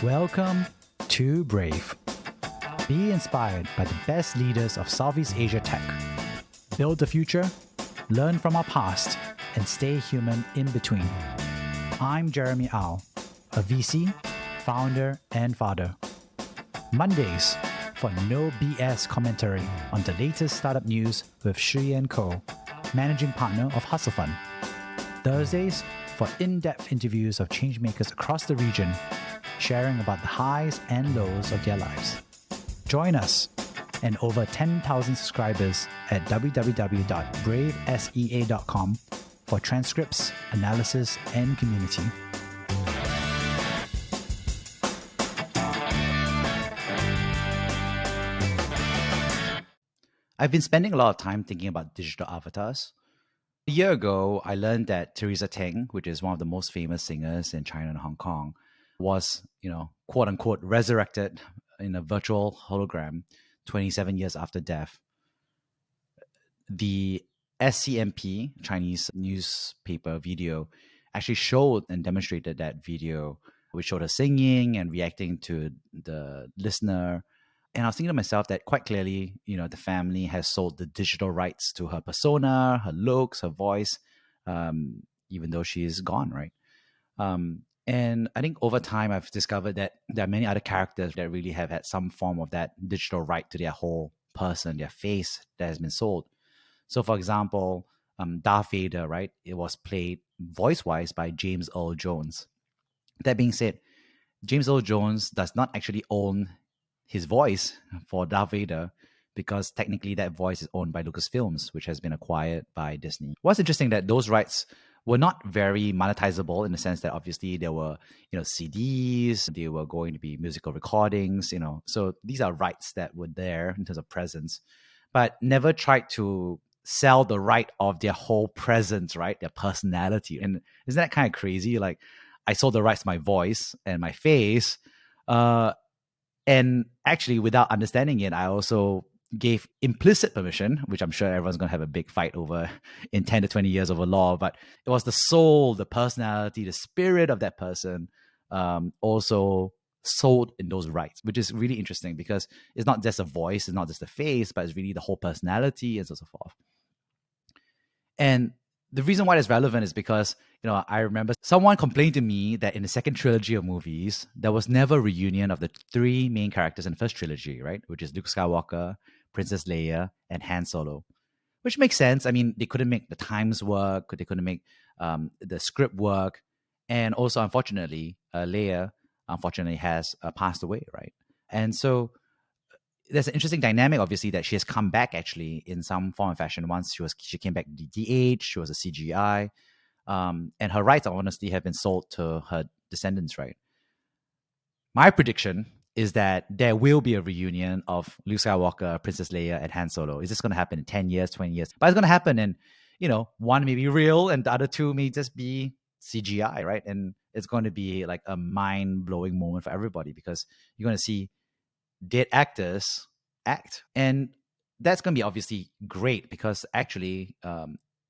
Welcome to Brave. Be inspired by the best leaders of Southeast Asia tech. Build the future, learn from our past, and stay human in between. I'm Jeremy Au, a VC, founder, and father. Mondays for no BS commentary on the latest startup news with Shri & Co., managing partner of Hustle Fund. Thursdays for in-depth interviews of changemakers across the region, sharing about the highs and lows of their lives. Join us and over 10,000 subscribers at www.bravesea.com for transcripts, analysis, and community. I've been spending a lot of time thinking about digital avatars. A year ago, I learned that Teresa Teng, which is one of the most famous singers in China and Hong Kong, was, quote unquote, resurrected in a virtual hologram 27 years after death. The SCMP, Chinese newspaper video, actually showed and demonstrated that video, which showed her singing and reacting to the listener. And I was thinking to myself that quite clearly, the family has sold the digital rights to her persona, her looks, her voice, even though she is gone, right? And I think over time, I've discovered that there are many other characters that really have had some form of that digital right to their whole person, their face that has been sold. So, for example, Darth Vader, right? It was played voice-wise by James Earl Jones. That being said, James Earl Jones does not actually own his voice for Darth Vader because technically that voice is owned by Lucasfilms, which has been acquired by Disney. What's interesting that those rights were not very monetizable in the sense that obviously there were, CDs, they were going to be musical recordings, so these are rights that were there in terms of presence, but never tried to sell the right of their whole presence, right? Their personality. And isn't that kind of crazy? Like, I sold the rights to my voice and my face, and actually, without understanding it, I also gave implicit permission, which I'm sure everyone's going to have a big fight over in 10 to 20 years over law. But it was the soul, the personality, the spirit of that person also sold in those rights, which is really interesting because it's not just a voice, it's not just a face, but it's really the whole personality and so forth. And the reason why that's relevant is because, I remember someone complained to me that in the second trilogy of movies, there was never a reunion of the three main characters in the first trilogy, right? Which is Luke Skywalker, Princess Leia, and Han Solo. Which makes sense. I mean, they couldn't make the times work, they couldn't make the script work. And also, unfortunately, Leia, has passed away, right? And so there's an interesting dynamic, obviously, that she has come back actually in some form and fashion. Once she came back DH, she was a CGI, and her rights honestly have been sold to her descendants, right? My prediction is that there will be a reunion of Luke Skywalker, Princess Leia, and Han Solo. Is this going to happen in 10 years, 20 years? But it's going to happen, and one may be real, and the other two may just be CGI, right? And it's going to be like a mind-blowing moment for everybody because you're going to see dead actors act, and that's going to be obviously great because actually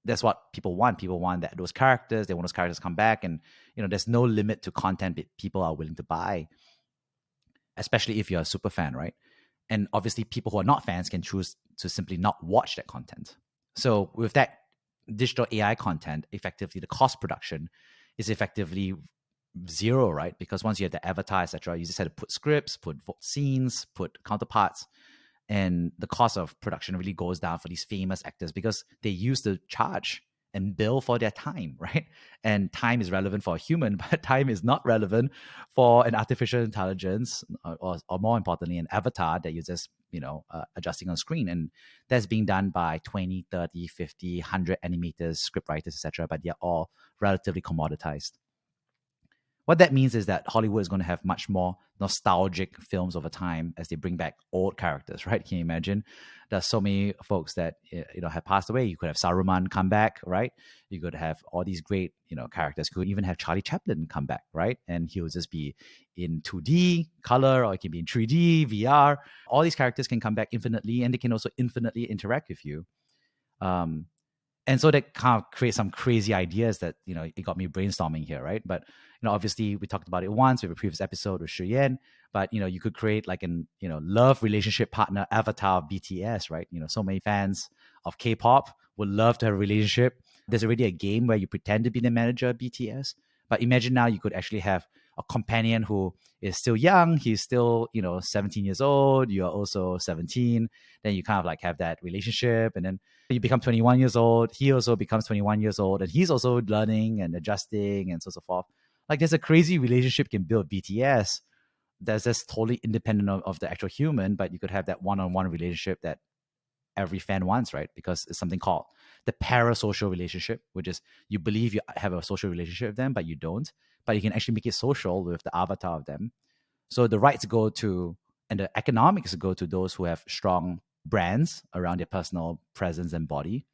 that's what people want. People want that those characters, they want those characters to come back, and there's no limit to content people are willing to buy, especially if you're a super fan, right? And obviously people who are not fans can choose to simply not watch that content. So with that digital AI content, effectively the cost production is effectively zero, right? Because once you have the avatar, etc., you just have to put scripts, put scenes, put counterparts, and the cost of production really goes down for these famous actors because they used to charge and bill for their time, right? And time is relevant for a human, but time is not relevant for an artificial intelligence or more importantly, an avatar that you're just, adjusting on screen. And that's being done by 20, 30, 50, 100 animators, script writers, etc., but they're all relatively commoditized. What that means is that Hollywood is going to have much more nostalgic films over time as they bring back old characters, right? Can you imagine? There's so many folks that have passed away. You could have Saruman come back, right? You could have all these great characters. You could even have Charlie Chaplin come back, right? And he'll just be in 2D color, or it can be in 3D, VR. All these characters can come back infinitely, and they can also infinitely interact with you. And so that kind of creates some crazy ideas that, it got me brainstorming here, right? But, obviously we talked about it once with a previous episode with Shu Yan, but, you could create like an, love relationship partner avatar of BTS, right? So many fans of K-pop would love to have a relationship. There's already a game where you pretend to be the manager of BTS, but imagine now you could actually have a companion who is still young. He's still, 17 years old. You're also 17. Then you kind of like have that relationship, and then you become 21 years old. He also becomes 21 years old, and he's also learning and adjusting and so forth. Like there's a crazy relationship you can build BTS that's just totally independent of the actual human, but you could have that one-on-one relationship that every fan wants, right? Because it's something called the parasocial relationship, which is you believe you have a social relationship with them, but you don't. But you can actually make it social with the avatar of them. So the rights go to, and the economics go to those who have strong brands around their personal presence and body.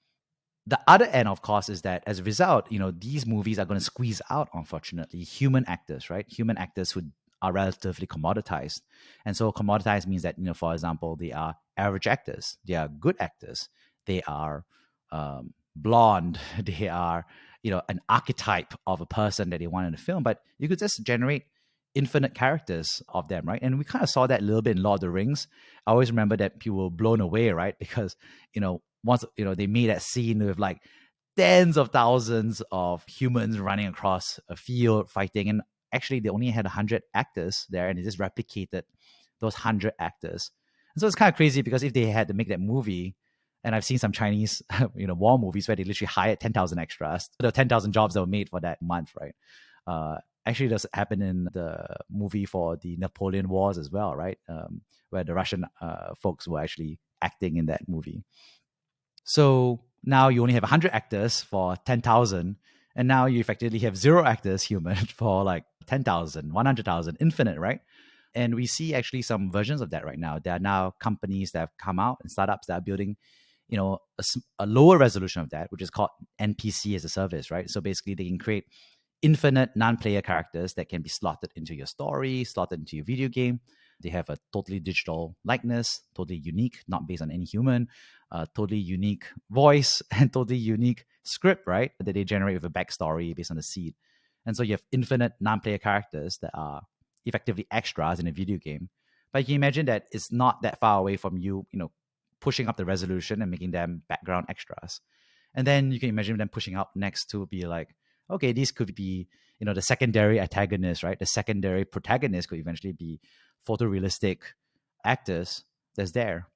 The other end, of course, is that as a result, these movies are going to squeeze out, unfortunately, human actors, right? Human actors who are relatively commoditized. And so commoditized means that, for example, they are average actors. They are good actors. They are blonde. They are, an archetype of a person that they want in the film. But you could just generate infinite characters of them, right? And we kind of saw that a little bit in Lord of the Rings. I always remember that people were blown away, right? Because, once, they made that scene with like tens of thousands of humans running across a field fighting. And actually they only had 100 actors there, and they just replicated those 100 actors. And so it's kind of crazy, because if they had to make that movie, and I've seen some Chinese, war movies where they literally hired 10,000 extras. There were 10,000 jobs that were made for that month, right? Actually, this happened in the movie for the Napoleon Wars as well, right? Where the Russian folks were actually acting in that movie. So now you only have 100 actors for 10,000, and now you effectively have 0 actors human for like 10,000, 100,000, infinite, right? And we see actually some versions of that right now. There are now companies that have come out and startups that are building, a lower resolution of that, which is called NPC as a service, right? So basically they can create infinite non-player characters that can be slotted into your story, slotted into your video game. They have a totally digital likeness, totally unique, not based on any human, totally unique voice, and totally unique script, right? That they generate with a backstory based on the seed. And so you have infinite non-player characters that are effectively extras in a video game. But you can imagine that it's not that far away from you, pushing up the resolution and making them background extras. And then you can imagine them pushing up next to be like, okay, these could be, the secondary antagonist, right? The secondary protagonist could eventually be photorealistic actors that's there.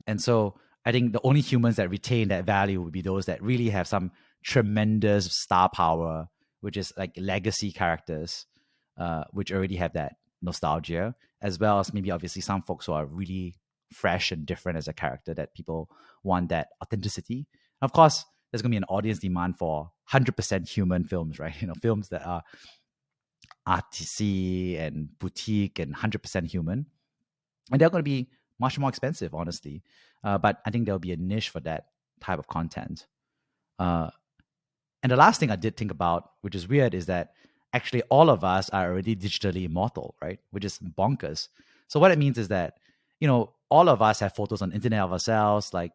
And so I think the only humans that retain that value would be those that really have some tremendous star power, which is like legacy characters, which already have that nostalgia, as well as maybe obviously some folks who are really fresh and different as a character that people want that authenticity. Of course, there's going to be an audience demand for 100% human films, right? Films that are artsy and boutique and 100% human. And they're going to be much more expensive, honestly. But I think there'll be a niche for that type of content. And the last thing I did think about, which is weird, is that actually all of us are already digitally immortal, right? Which is bonkers. So what it means is that, all of us have photos on the internet of ourselves, like,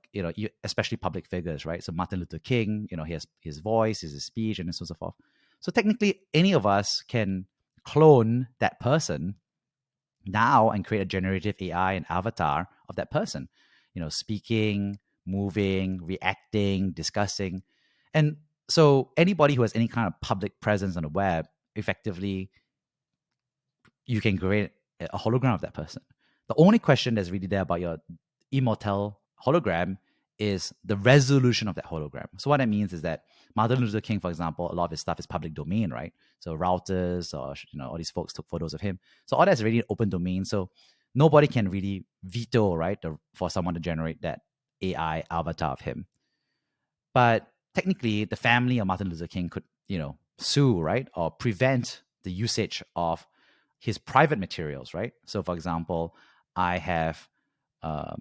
especially public figures, right? So Martin Luther King, he has his voice, his speech, and so on and so forth. So technically, any of us can clone that person now and create a generative AI and avatar of that person, speaking, moving, reacting, discussing. And so anybody who has any kind of public presence on the web, effectively, you can create a hologram of that person. The only question that's really there about your immortal hologram is the resolution of that hologram. So what that means is that Martin Luther King, for example, a lot of his stuff is public domain, right? So Reuters or all these folks took photos of him. So all that's really open domain. So nobody can really veto, right, for someone to generate that AI avatar of him. But technically, the family of Martin Luther King could, sue, right, or prevent the usage of his private materials, right? So, for example, I have, I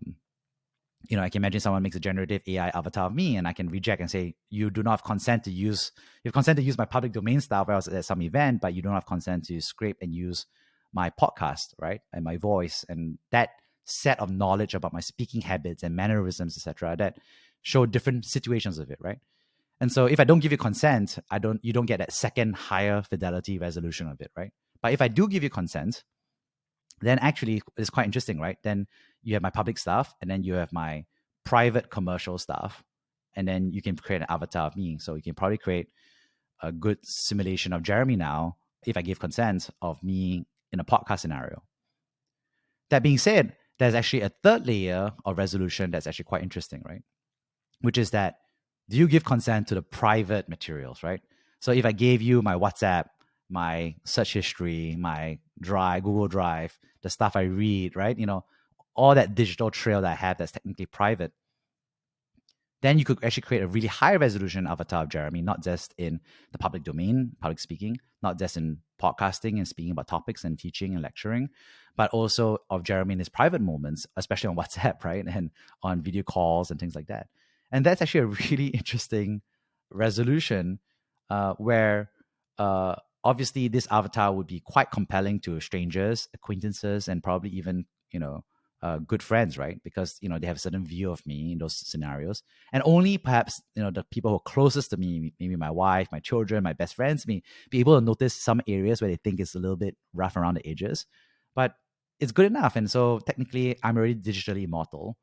can imagine someone makes a generative AI avatar of me, and I can reject and say, you do not have consent to use, you've consent to use my public domain stuff where I was at some event, but you don't have consent to scrape and use my podcast, right? And my voice and that set of knowledge about my speaking habits and mannerisms, etc. That show different situations of it, right? And so if I don't give you consent, you don't get that second higher fidelity resolution of it, right? But if I do give you consent, then actually it's quite interesting, right? Then you have my public stuff, and then you have my private commercial stuff, and then you can create an avatar of me. So you can probably create a good simulation of Jeremy now, if I give consent, of me in a podcast scenario. That being said, there's actually a third layer of resolution that's actually quite interesting, right? Which is that, do you give consent to the private materials, right? So if I gave you my WhatsApp, my search history, my Drive, Google Drive, the stuff I read, right? All that digital trail that I have that's technically private, then you could actually create a really high resolution avatar of Jeremy, not just in the public domain, public speaking, not just in podcasting and speaking about topics and teaching and lecturing, but also of Jeremy in his private moments, especially on WhatsApp, right? And on video calls and things like that. And that's actually a really interesting resolution where obviously this avatar would be quite compelling to strangers, acquaintances, and probably even, good friends, right? Because, they have a certain view of me in those scenarios. And only perhaps, the people who are closest to me, maybe my wife, my children, my best friends, may be able to notice some areas where they think it's a little bit rough around the edges. But it's good enough. And so technically, I'm already digitally immortal.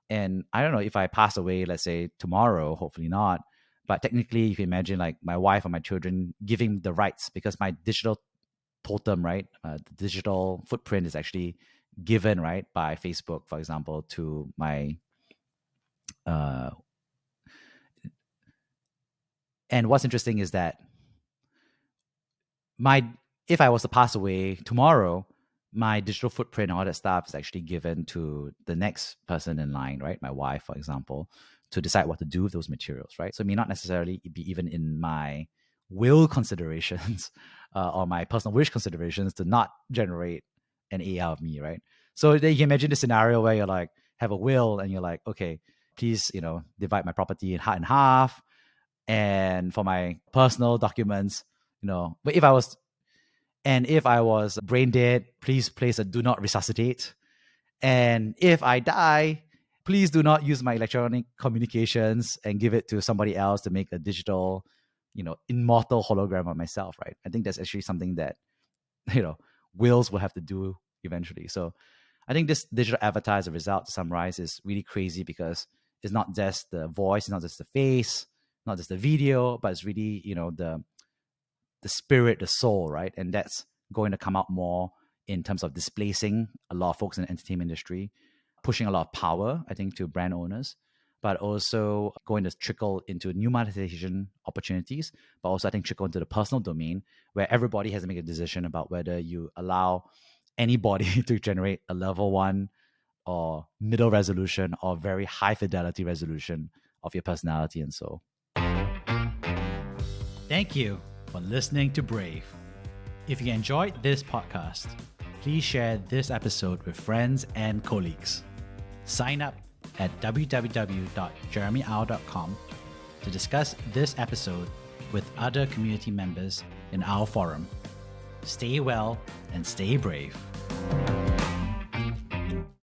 And I don't know if I pass away, let's say tomorrow, hopefully not. But technically, you can imagine like my wife or my children giving the rights, because my digital totem, right? The digital footprint is actually given, right, by Facebook, for example, to my and what's interesting is that if I was to pass away tomorrow, my digital footprint and all that stuff is actually given to the next person in line, right? My wife, for example, to decide what to do with those materials, right? So it may not necessarily be even in my will considerations or my personal wish considerations to not generate an AI of me, right? So then you can imagine the scenario where you're like, have a will and you're like, okay, please, divide my property in half. And for my personal documents, but if I was brain dead, please place a do not resuscitate. And if I die, please do not use my electronic communications and give it to somebody else to make a digital, immortal hologram of myself, right? I think that's actually something that, wills will have to do eventually. So I think this digital avatar as a result, to summarize, is really crazy because it's not just the voice, it's not just the face, not just the video, but it's really, the spirit, the soul, right? And that's going to come out more in terms of displacing a lot of folks in the entertainment industry, pushing a lot of power, I think, to brand owners, but also going to trickle into new monetization opportunities, but also I think trickle into the personal domain where everybody has to make a decision about whether you allow anybody to generate a level 1 or middle resolution or very high fidelity resolution of your personality and soul. Thank you for listening to Brave. If you enjoyed this podcast, please share this episode with friends and colleagues. Sign up at www.jeremyau.com to discuss this episode with other community members in our forum. Stay well and stay brave.